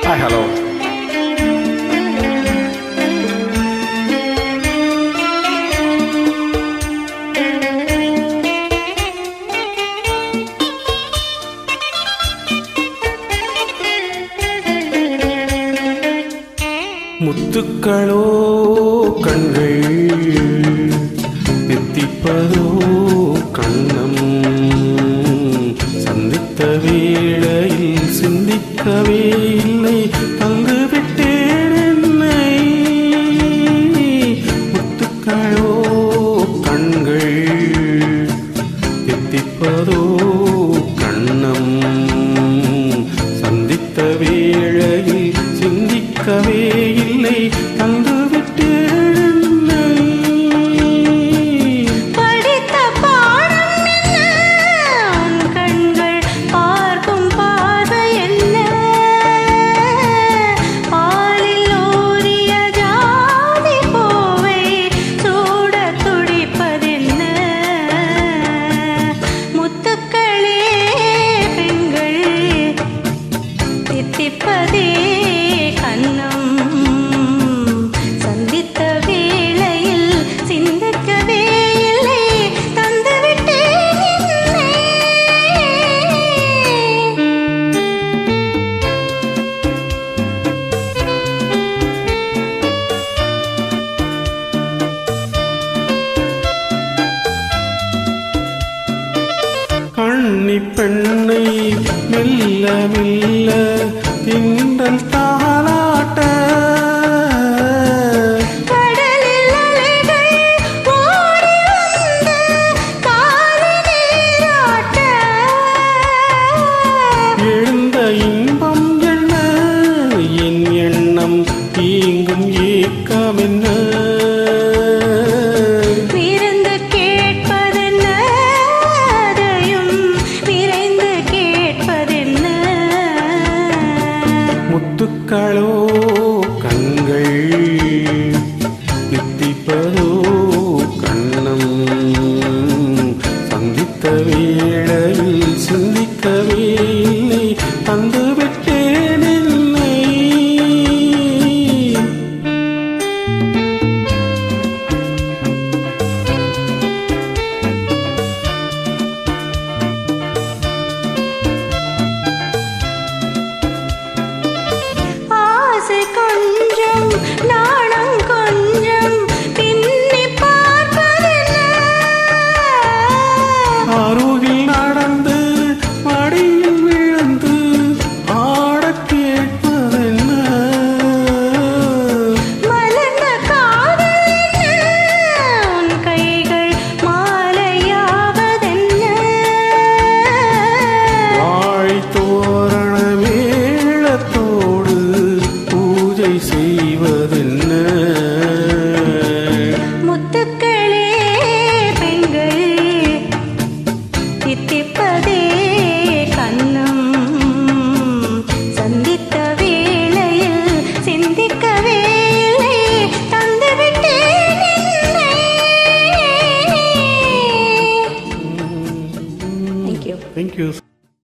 Hi hello. முத்துக்களோ கண்கள் தித்திப்பதோ கண்ணம் சந்தித்த வேளையில் சிந்திக்கவே இல்லை தந்து விட்டேன் என்னை. முத்துக்களோ கண்கள் தித்திப்பதோ கண்ணம் சந்தித்த வேளையில் சிந்திக்கவே இல்லை தந்து தித்திப்பதே கண்ணம் சந்தித்த வேளையில் சிந்திக்கவே இல்லை தந்துவிட்டேன் என்னை. கண்ணி பெண்ணை மெல்ல மெல்ல திங்கள் தாளாட்ட கடலில் அலைகள் ஓடி வந்து காலை நீராட்ட எழுந்த இன்பம் என்ன என் எண்ணம் தீங்கும் ஏக்கம் என்ன. முத்துக்களோ